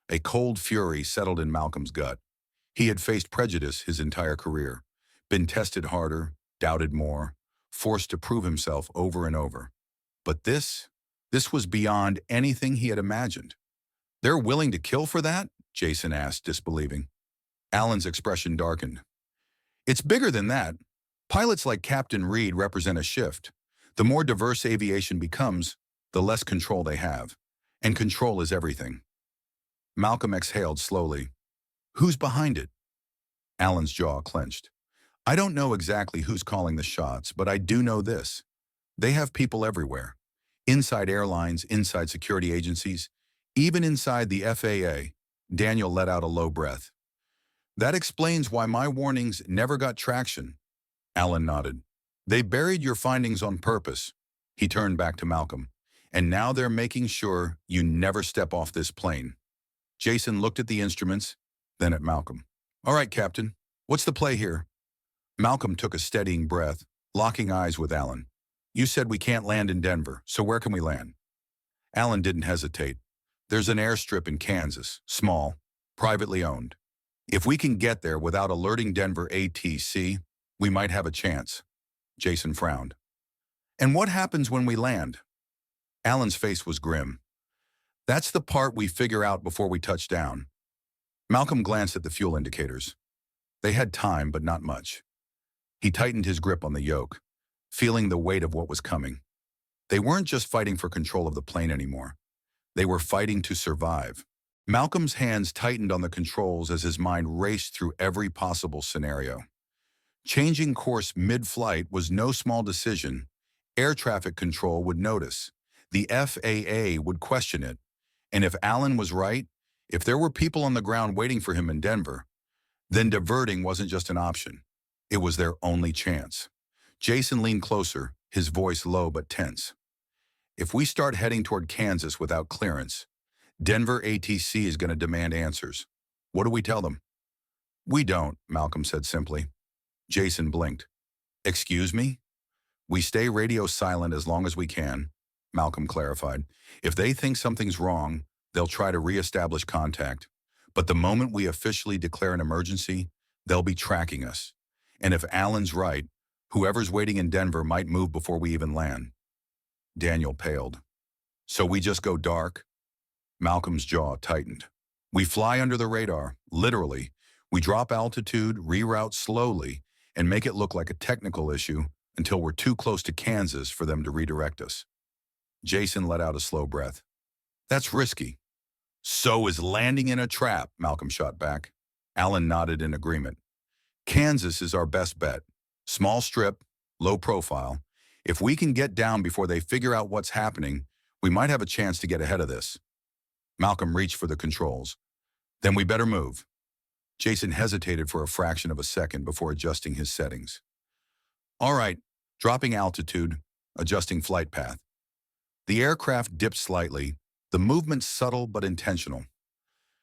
Speaker 1: A cold fury settled in Malcolm's gut. He had faced prejudice his entire career, been tested harder, doubted more, forced to prove himself over and over. But this was beyond anything he had imagined. "They're willing to kill for that?" Jason asked, disbelieving. Alan's expression darkened. "It's bigger than that. Pilots like Captain Reed represent a shift. The more diverse aviation becomes, the less control they have. And control is everything." Malcolm exhaled slowly. "Who's behind it?" Alan's jaw clenched. "I don't know exactly who's calling the shots, but I do know this. They have people everywhere. Inside airlines, inside security agencies, even inside the FAA." Daniel let out a low breath. "That explains why my warnings never got traction." Alan nodded. "They buried your findings on purpose." He turned back to Malcolm. "And now they're making sure you never step off this plane." Jason looked at the instruments, then at Malcolm. "All right, Captain, what's the play here?" Malcolm took a steadying breath, locking eyes with Alan. "You said we can't land in Denver, so where can we land?" Alan didn't hesitate. "There's an airstrip in Kansas, small, privately owned. If we can get there without alerting Denver ATC, we might have a chance." Jason frowned. "And what happens when we land?" Alan's face was grim. "That's the part we figure out before we touch down." Malcolm glanced at the fuel indicators. They had time, but not much. He tightened his grip on the yoke, feeling the weight of what was coming. They weren't just fighting for control of the plane anymore. They were fighting to survive. Malcolm's hands tightened on the controls as his mind raced through every possible scenario. Changing course mid-flight was no small decision. Air traffic control would notice. The FAA would question it. And if Alan was right, if there were people on the ground waiting for him in Denver, then diverting wasn't just an option. It was their only chance. Jason leaned closer, his voice low but tense. If we start heading toward Kansas without clearance, Denver ATC is going to demand answers. What do we tell them? We don't, Malcolm said simply. Jason blinked. Excuse me? We stay radio silent as long as we can, Malcolm clarified. If they think something's wrong, they'll try to reestablish contact. But the moment we officially declare an emergency, they'll be tracking us. And if Alan's right, whoever's waiting in Denver might move before we even land. Daniel paled. So we just go dark? Malcolm's jaw tightened. We fly under the radar, literally. We drop altitude, reroute slowly, and make it look like a technical issue until we're too close to Kansas for them to redirect us. Jason let out a slow breath. That's risky. So is landing in a trap, Malcolm shot back. Alan nodded in agreement. Kansas is our best bet. Small strip, low profile. If we can get down before they figure out what's happening, we might have a chance to get ahead of this. Malcolm reached for the controls. Then we better move. Jason hesitated for a fraction of a second before adjusting his settings. All right, dropping altitude, adjusting flight path. The aircraft dipped slightly, the movement subtle but intentional.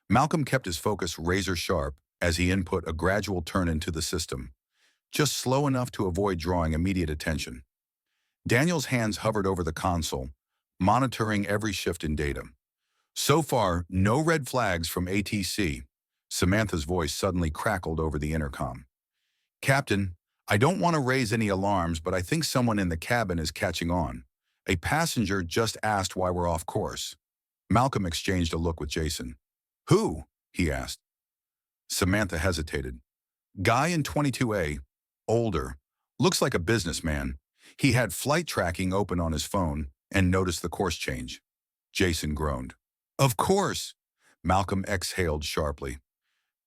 Speaker 1: Malcolm kept his focus razor sharp as he input a gradual turn into the system, just slow enough to avoid drawing immediate attention. Daniel's hands hovered over the console, monitoring every shift in data. So far, no red flags from ATC. Samantha's voice suddenly crackled over the intercom. Captain, I don't want to raise any alarms, but I think someone in the cabin is catching on. A passenger just asked why we're off course. Malcolm exchanged a look with Jason. Who? He asked. Samantha hesitated. Guy in 22A, older, looks like a businessman. He had flight tracking open on his phone and noticed the course change. Jason groaned. Of course! Malcolm exhaled sharply.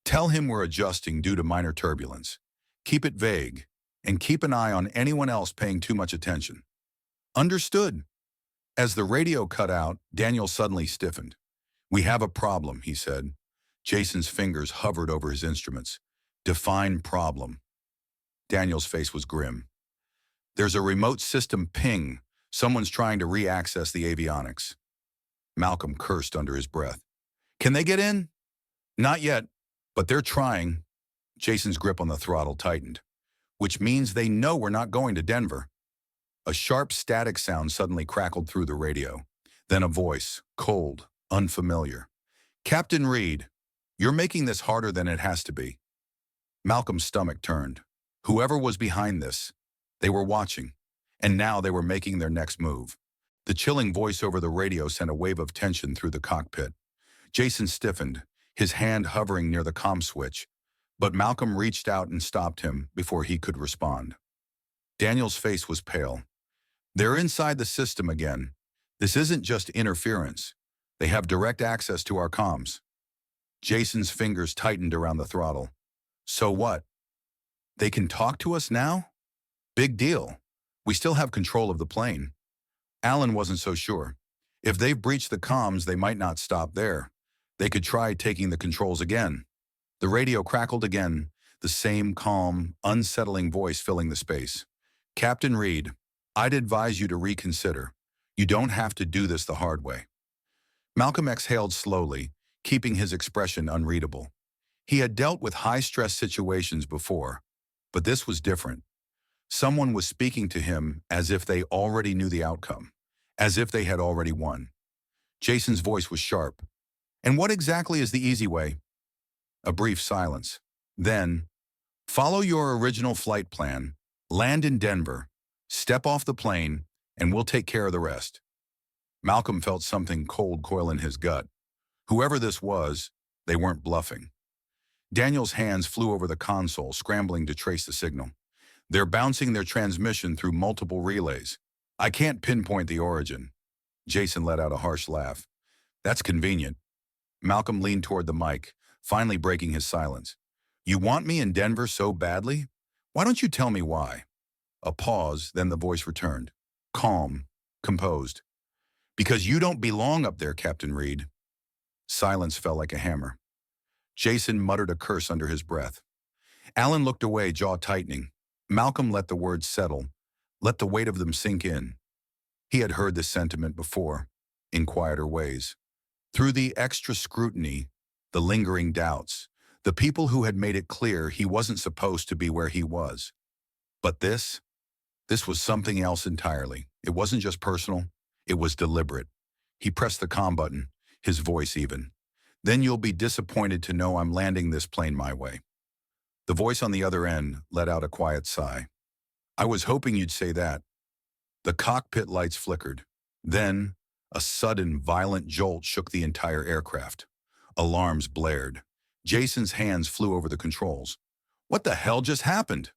Speaker 1: Tell him we're adjusting due to minor turbulence. Keep it vague, and keep an eye on anyone else paying too much attention. Understood. As the radio cut out, Daniel suddenly stiffened. We have a problem, he said. Jason's fingers hovered over his instruments. Define problem. Daniel's face was grim. There's a remote system ping. Someone's trying to re-access the avionics. Malcolm cursed under his breath. Can they get in? Not yet, but they're trying. Jason's grip on the throttle tightened. Which means they know we're not going to Denver. A sharp static sound suddenly crackled through the radio. Then a voice, cold, unfamiliar. Captain Reed, you're making this harder than it has to be. Malcolm's stomach turned. Whoever was behind this, they were watching, and now they were making their next move. The chilling voice over the radio sent a wave of tension through the cockpit. Jason stiffened, his hand hovering near the comm switch, but Malcolm reached out and stopped him before he could respond. Daniel's face was pale. They're inside the system again. This isn't just interference. They have direct access to our comms. Jason's fingers tightened around the throttle. So what? They can talk to us now? Big deal. We still have control of the plane. Alan wasn't so sure. If they've breached the comms, they might not stop there. They could try taking the controls again. The radio crackled again, the same calm, unsettling voice filling the space. Captain Reed, I'd advise you to reconsider. You don't have to do this the hard way. Malcolm exhaled slowly, keeping his expression unreadable. He had dealt with high-stress situations before, but this was different. Someone was speaking to him as if they already knew the outcome, as if they had already won. Jason's voice was sharp. And what exactly is the easy way? A brief silence. Then, follow your original flight plan, land in Denver, step off the plane, and we'll take care of the rest. Malcolm felt something cold coil in his gut. Whoever this was, they weren't bluffing. Daniel's hands flew over the console, scrambling to trace the signal. They're bouncing their transmission through multiple relays. I can't pinpoint the origin. Jason let out a harsh laugh. That's convenient. Malcolm leaned toward the mic, finally breaking his silence. You want me in Denver so badly? Why don't you tell me why? A pause, then the voice returned. Calm, composed. Because you don't belong up there, Captain Reed. Silence fell like a hammer. Jason muttered a curse under his breath. Alan looked away, jaw tightening. Malcolm let the words settle, let the weight of them sink in. He had heard this sentiment before, in quieter ways. Through the extra scrutiny, the lingering doubts, the people who had made it clear he wasn't supposed to be where he was. But this was something else entirely. It wasn't just personal, it was deliberate. He pressed the comm button, his voice even. Then you'll be disappointed to know I'm landing this plane my way. The voice on the other end let out a quiet sigh. I was hoping you'd say that. The cockpit lights flickered. Then, a sudden, violent jolt shook the entire aircraft. Alarms blared. Jason's hands flew over the controls. What the hell just happened?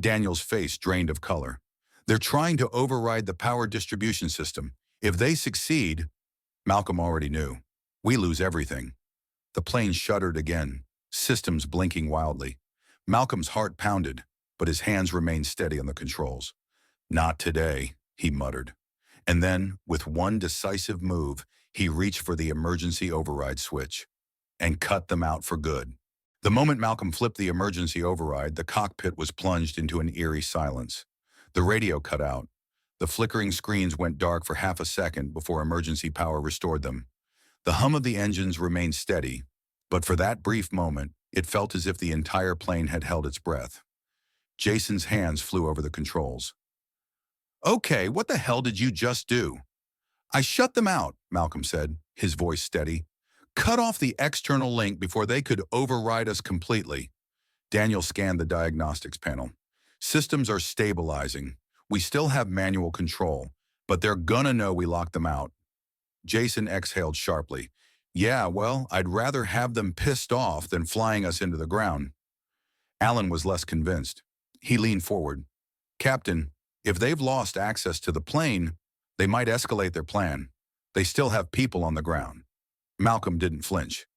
Speaker 1: Daniel's face drained of color. They're trying to override the power distribution system. If they succeed, Malcolm already knew. We lose everything. The plane shuddered again, systems blinking wildly. Malcolm's heart pounded, but his hands remained steady on the controls. Not today, he muttered. And then, with one decisive move, he reached for the emergency override switch and cut them out for good. The moment Malcolm flipped the emergency override, the cockpit was plunged into an eerie silence. The radio cut out. The flickering screens went dark for half a second before emergency power restored them. The hum of the engines remained steady, but for that brief moment, it felt as if the entire plane had held its breath. Jason's hands flew over the controls. Okay, what the hell did you just do? I shut them out, Malcolm said, his voice steady. Cut off the external link before they could override us completely. Daniel scanned the diagnostics panel. Systems are stabilizing. We still have manual control, but they're gonna know we locked them out. Jason exhaled sharply. Yeah, well, I'd rather have them pissed off than flying us into the ground. Alan was less convinced. He leaned forward. Captain, if they've lost access to the plane, they might escalate their plan. They still have people on the ground. Malcolm didn't flinch.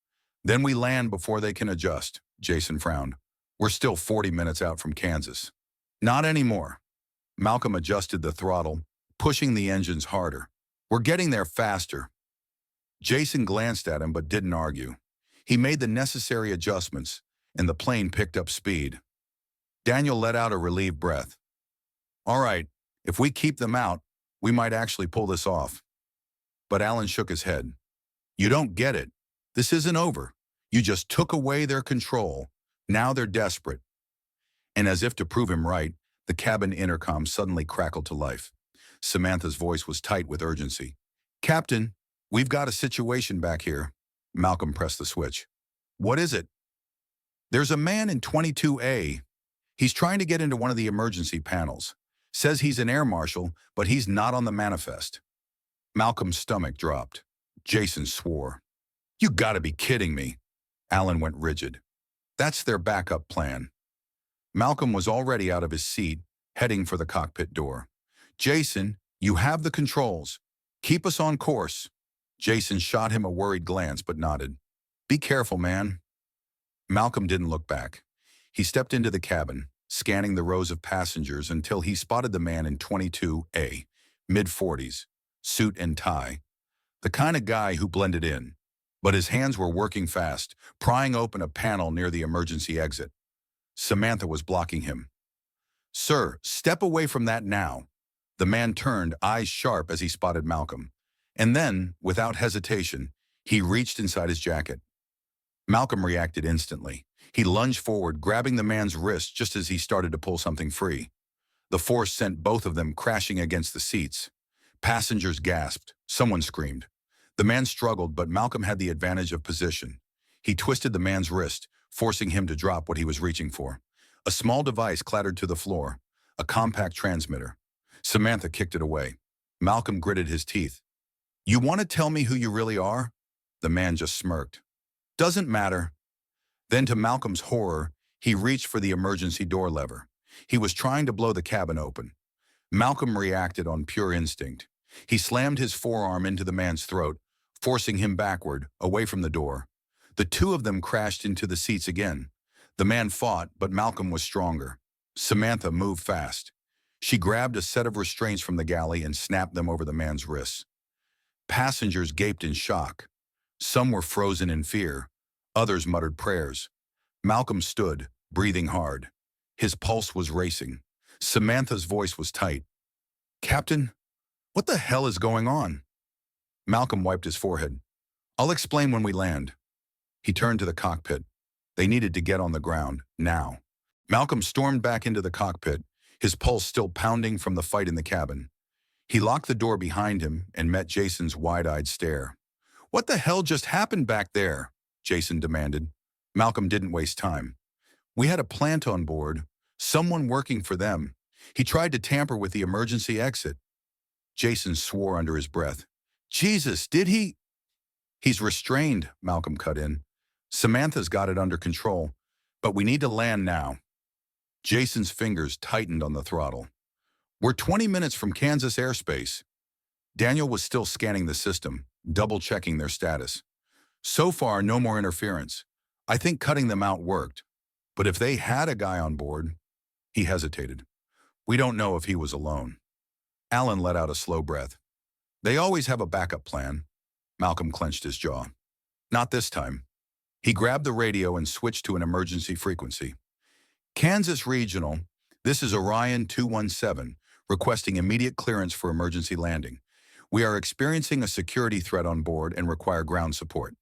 Speaker 1: Then we land before they can adjust, Jason frowned. We're still 40 minutes out from Kansas. Not anymore. Malcolm adjusted the throttle, pushing the engines harder. We're getting there faster. Jason glanced at him but didn't argue. He made the necessary adjustments, and the plane picked up speed. Daniel let out a relieved breath. All right, if we keep them out, we might actually pull this off. But Alan shook his head. You don't get it. This isn't over. You just took away their control. Now they're desperate. And as if to prove him right, the cabin intercom suddenly crackled to life. Samantha's voice was tight with urgency. Captain, we've got a situation back here. Malcolm pressed the switch. What is it? There's a man in 22A. He's trying to get into one of the emergency panels. Says he's an air marshal, but he's not on the manifest. Malcolm's stomach dropped. Jason swore. You gotta be kidding me. Alan went rigid. That's their backup plan. Malcolm was already out of his seat, heading for the cockpit door. Jason, you have the controls. Keep us on course. Jason shot him a worried glance but nodded. Be careful, man. Malcolm didn't look back. He stepped into the cabin, scanning the rows of passengers until he spotted the man in 22A, mid-40s, suit and tie. The kind of guy who blended in. But his hands were working fast, prying open a panel near the emergency exit. Samantha was blocking him. Sir, step away from that now. The man turned, eyes sharp as he spotted Malcolm. And then, without hesitation, he reached inside his jacket. Malcolm reacted instantly. He lunged forward, grabbing the man's wrist just as he started to pull something free. The force sent both of them crashing against the seats. Passengers gasped. Someone screamed. The man struggled, but Malcolm had the advantage of position. He twisted the man's wrist, forcing him to drop what he was reaching for. A small device clattered to the floor, a compact transmitter. Samantha kicked it away. Malcolm gritted his teeth. You want to tell me who you really are? The man just smirked. Doesn't matter. Then to Malcolm's horror, he reached for the emergency door lever. He was trying to blow the cabin open. Malcolm reacted on pure instinct. He slammed his forearm into the man's throat, forcing him backward, away from the door. The two of them crashed into the seats again. The man fought, but Malcolm was stronger. Samantha moved fast. She grabbed a set of restraints from the galley and snapped them over the man's wrists. Passengers gaped in shock. Some were frozen in fear. Others muttered prayers. Malcolm stood, breathing hard. His pulse was racing. Samantha's voice was tight. "Captain, what the hell is going on?" Malcolm wiped his forehead. "I'll explain when we land." He turned to the cockpit. They needed to get on the ground, now. Malcolm stormed back into the cockpit, his pulse still pounding from the fight in the cabin. He locked the door behind him and met Jason's wide-eyed stare. "What the hell just happened back there?" Jason demanded. Malcolm didn't waste time. "We had a plant on board, someone working for them. He tried to tamper with the emergency exit." Jason swore under his breath. "Jesus, did he?" "He's restrained," Malcolm cut in. "Samantha's got it under control, but we need to land now." Jason's fingers tightened on the throttle. "We're 20 minutes from Kansas airspace." Daniel was still scanning the system, double-checking their status. "So far, no more interference. I think cutting them out worked. But if they had a guy on board..." He hesitated. "We don't know if he was alone." Alan let out a slow breath. "They always have a backup plan." Malcolm clenched his jaw. "Not this time." He grabbed the radio and switched to an emergency frequency. "Kansas Regional, this is Orion 217, requesting immediate clearance for emergency landing. We are experiencing a security threat on board and require ground support."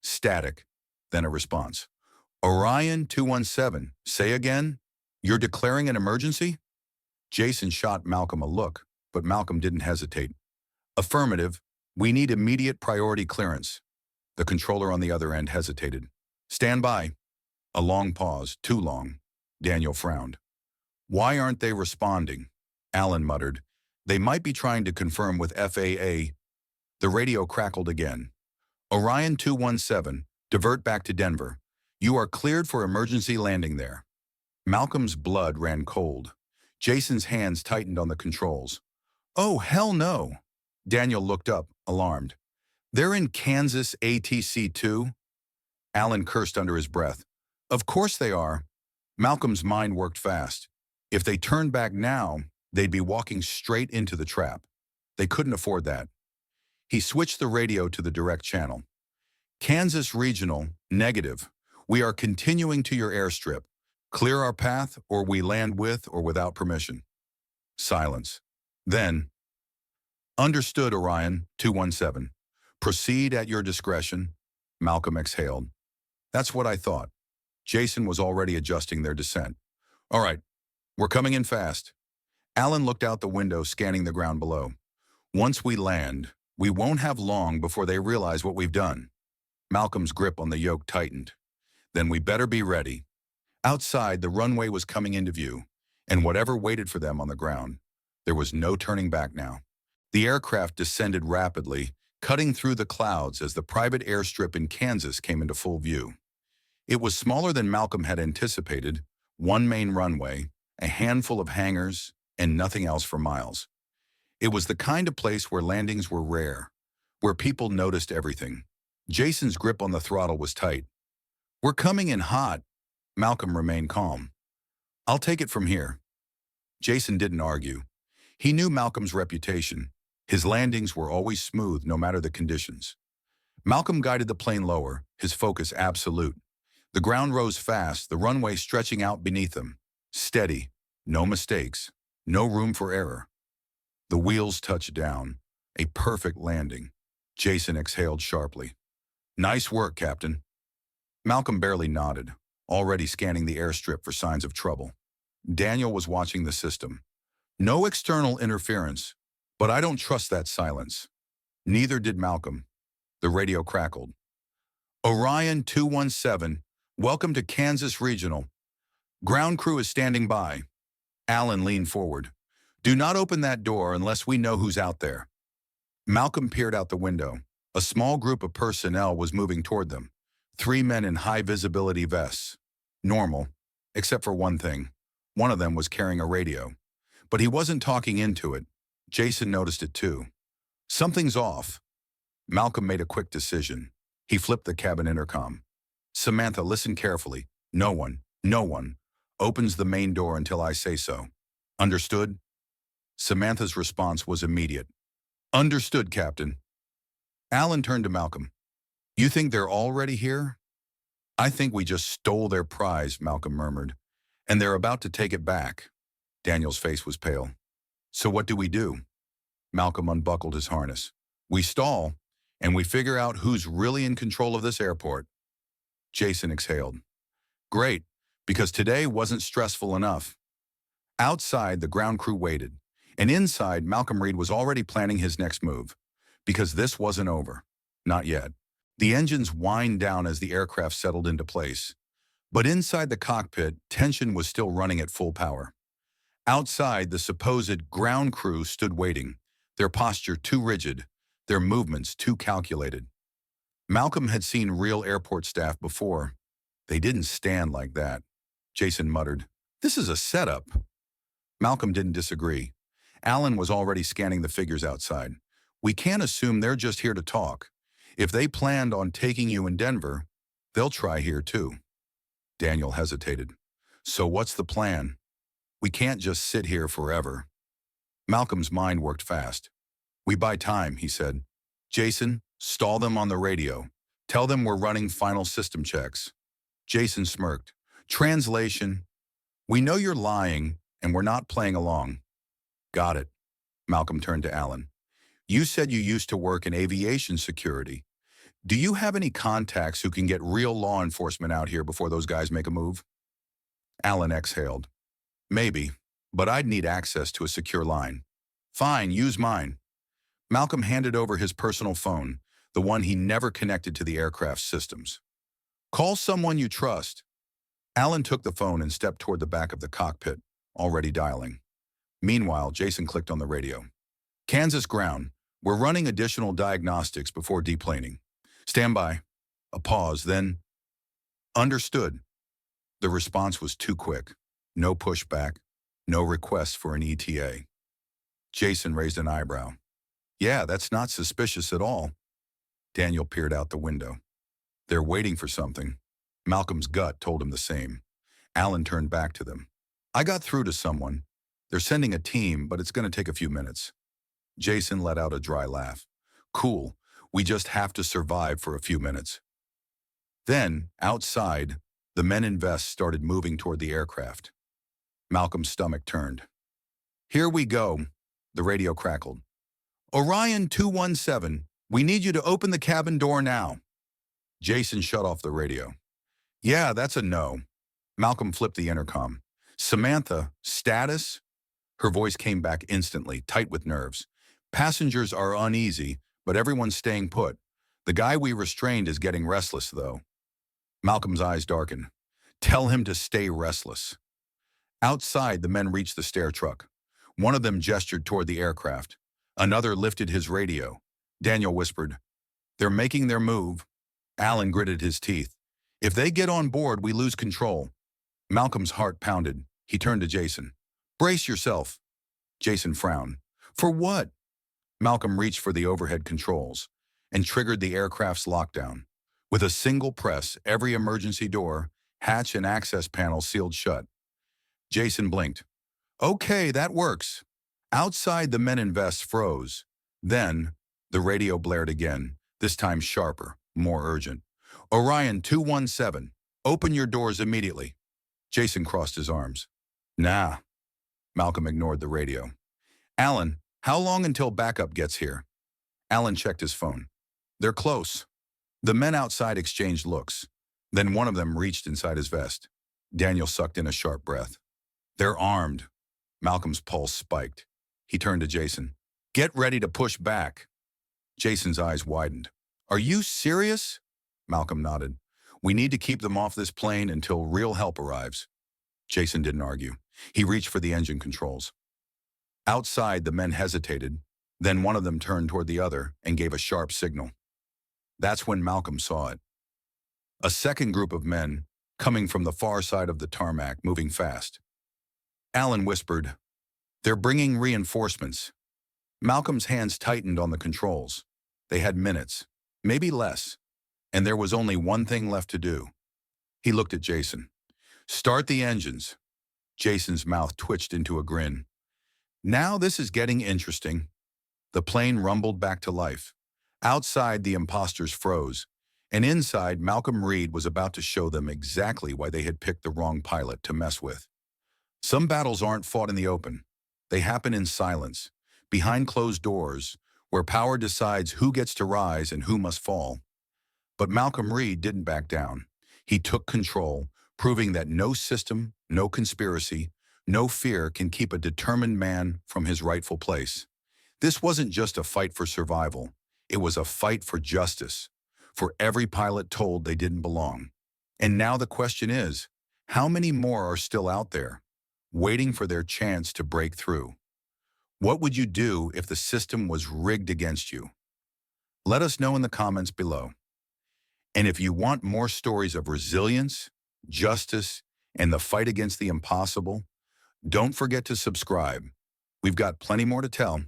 Speaker 1: Static, then a response. "Orion 217, say again? You're declaring an emergency?" Jason shot Malcolm a look, but Malcolm didn't hesitate. "Affirmative, we need immediate priority clearance." The controller on the other end hesitated. "Stand by." A long pause, too long. Daniel frowned. "Why aren't they responding?" Alan muttered. "They might be trying to confirm with FAA." The radio crackled again. "Orion 217, divert back to Denver. You are cleared for emergency landing there." Malcolm's blood ran cold. Jason's hands tightened on the controls. "Oh, hell no." Daniel looked up, alarmed. "They're in Kansas ATC 2? Alan cursed under his breath. "Of course they are." Malcolm's mind worked fast. If they turned back now, they'd be walking straight into the trap. They couldn't afford that. He switched the radio to the direct channel. "Kansas Regional, negative. We are continuing to your airstrip. Clear our path, or we land with or without permission." Silence. Then, "Understood, Orion 217. Proceed at your discretion." Malcolm exhaled. "That's what I thought." Jason was already adjusting their descent. "All right, we're coming in fast." Alan looked out the window, scanning the ground below. "Once we land, we won't have long before they realize what we've done." Malcolm's grip on the yoke tightened. "Then we better be ready." Outside, the runway was coming into view, and whatever waited for them on the ground, there was no turning back now. The aircraft descended rapidly, cutting through the clouds as the private airstrip in Kansas came into full view. It was smaller than Malcolm had anticipated, one main runway, a handful of hangars, and nothing else for miles. It was the kind of place where landings were rare, where people noticed everything. Jason's grip on the throttle was tight. "We're coming in hot." Malcolm remained calm. "I'll take it from here." Jason didn't argue. He knew Malcolm's reputation. His landings were always smooth, no matter the conditions. Malcolm guided the plane lower, his focus absolute. The ground rose fast, the runway stretching out beneath them. Steady, no mistakes, no room for error. The wheels touched down, a perfect landing. Jason exhaled sharply. "Nice work, Captain." Malcolm barely nodded, already scanning the airstrip for signs of trouble. Daniel was watching the system. No external interference, but I don't trust that silence. Neither did Malcolm. The radio crackled. "Orion 217, welcome to Kansas Regional. Ground crew is standing by." Alan leaned forward. "Do not open that door unless we know who's out there." Malcolm peered out the window. A small group of personnel was moving toward them. 3 men in high-visibility vests. Normal, except for one thing. One of them was carrying a radio. But he wasn't talking into it. Jason noticed it too. Something's off. Malcolm made a quick decision. He flipped the cabin intercom. Samantha, listen carefully. No one opens the main door until I say so. Understood? Samantha's response was immediate. Understood, Captain. Alan turned to Malcolm. You think they're already here? I think we just stole their prize, Malcolm murmured. And they're about to take it back. Daniel's face was pale. So what do we do? Malcolm unbuckled his harness. We stall, and we figure out who's really in control of this airport. Jason exhaled. Great, because today wasn't stressful enough. Outside, the ground crew waited, and inside, Malcolm Reed was already planning his next move. Because this wasn't over. Not yet. The engines whined down as the aircraft settled into place. But inside the cockpit, tension was still running at full power. Outside, the supposed ground crew stood waiting, their posture too rigid, their movements too calculated. Malcolm had seen real airport staff before. They didn't stand like that. Jason muttered, "This is a setup." Malcolm didn't disagree. Alan was already scanning the figures outside. We can't assume they're just here to talk. If they planned on taking you in Denver, they'll try here too. Daniel hesitated. So what's the plan? We can't just sit here forever. Malcolm's mind worked fast. We buy time, he said. Jason, stall them on the radio. Tell them we're running final system checks. Jason smirked. Translation. We know you're lying, and we're not playing along. Got it. Malcolm turned to Alan. You said you used to work in aviation security. Do you have any contacts who can get real law enforcement out here before those guys make a move? Alan exhaled. Maybe, but I'd need access to a secure line. Fine, use mine. Malcolm handed over his personal phone, the one he never connected to the aircraft's systems. Call someone you trust. Alan took the phone and stepped toward the back of the cockpit, already dialing. Meanwhile, Jason clicked on the radio. Kansas ground. We're running additional diagnostics before deplaning. Stand by. A pause, then. Understood. The response was too quick. No pushback. No request for an ETA. Jason raised an eyebrow. Yeah, that's not suspicious at all. Daniel peered out the window. They're waiting for something. Malcolm's gut told him the same. Alan turned back to them. I got through to someone. They're sending a team, but it's going to take a few minutes. Jason let out a dry laugh. Cool. We just have to survive for a few minutes. Then, outside, the men in vests started moving toward the aircraft. Malcolm's stomach turned. Here we go, the radio crackled. Orion 217, we need you to open the cabin door now. Jason shut off the radio. Yeah, that's a no. Malcolm flipped the intercom. Samantha, status? Her voice came back instantly, tight with nerves. Passengers are uneasy, but everyone's staying put. The guy we restrained is getting restless, though. Malcolm's eyes darkened. Tell him to stay restless. Outside, the men reached the stair truck. One of them gestured toward the aircraft. Another lifted his radio. Daniel whispered, They're making their move. Alan gritted his teeth. If they get on board, we lose control. Malcolm's heart pounded. He turned to Jason. Brace yourself. Jason frowned. For what? Malcolm reached for the overhead controls and triggered the aircraft's lockdown. With a single press, every emergency door, hatch, and access panel sealed shut. Jason blinked. Okay, that works. Outside, the men in vests froze. Then, the radio blared again, this time sharper, more urgent. Orion 217, open your doors immediately. Jason crossed his arms. Nah. Malcolm ignored the radio. Alan, how long until backup gets here? Alan checked his phone. They're close. The men outside exchanged looks. Then one of them reached inside his vest. Daniel sucked in a sharp breath. They're armed. Malcolm's pulse spiked. He turned to Jason. Get ready to push back. Jason's eyes widened. Are you serious? Malcolm nodded. We need to keep them off this plane until real help arrives. Jason didn't argue. He reached for the engine controls. Outside, the men hesitated. Then one of them turned toward the other and gave a sharp signal. That's when Malcolm saw it. A second group of men, coming from the far side of the tarmac, moving fast. Alan whispered, They're bringing reinforcements. Malcolm's hands tightened on the controls. They had minutes, maybe less, and there was only one thing left to do. He looked at Jason. Start the engines. Jason's mouth twitched into a grin. Now this is getting interesting. The plane rumbled back to life. Outside, the imposters froze, and inside, Malcolm Reed was about to show them exactly why they had picked the wrong pilot to mess with. Some battles aren't fought in the open. They happen in silence, behind closed doors, where power decides who gets to rise and who must fall. But Malcolm Reed didn't back down. He took control, proving that no system, no conspiracy, no fear can keep a determined man from his rightful place. This wasn't just a fight for survival. It was a fight for justice, for every pilot told they didn't belong. And now the question is, how many more are still out there, waiting for their chance to break through? What would you do if the system was rigged against you? Let us know in the comments below. And if you want more stories of resilience, justice, and the fight against the impossible, don't forget to subscribe. We've got plenty more to tell.